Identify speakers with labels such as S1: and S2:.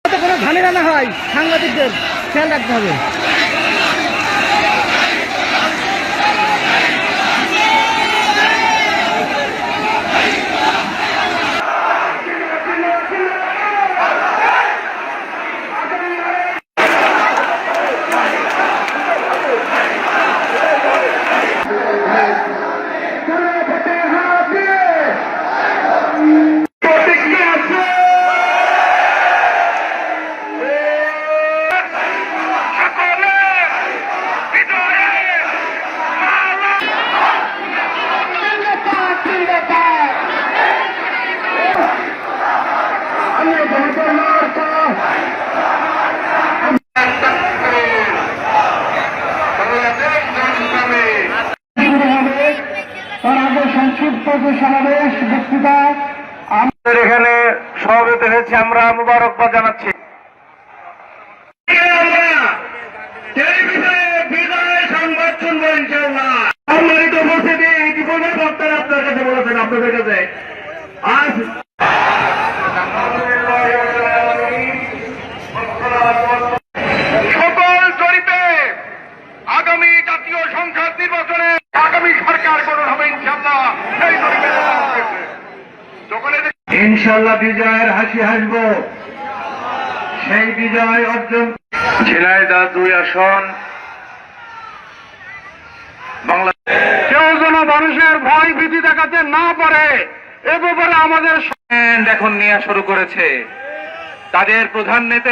S1: কোনো ঝামেলা না হয়, সাংবাদিকদের খেয়াল রাখতে হবে।
S2: সংক্ষিপ্ত যে সমাবেশ বক্তৃতা আমাদের এখানে সভাপতি হয়েছে, আমরা মুবারকবাদ জানাচ্ছি। সংবাদ শুনবো ইনশাল্লাহ। সম্মানিত উপস্থিতি, ইতিপূর্বে বক্তারা আপনার কাছে বলেছেন, আপনাদের কাছে আজ সকল জরিপে আগামী জাতীয় সংসদ নির্বাচনে আগামী সরকার গঠন হবে ইনশাল্লাহ। সেই জরিপে ইনশাল্লাহ বিজয়ের হাসি হাসব, সেই বিজয় অর্জন। ঝিনাইদহ 2 আসন বাংলাদেশ। কেউ যেন মানুষের ভয় ভীতি দেখাতে না পারে এ ব্যাপারে আমাদের এখন নেওয়া শুরু করেছে। তাদের প্রধান নেতা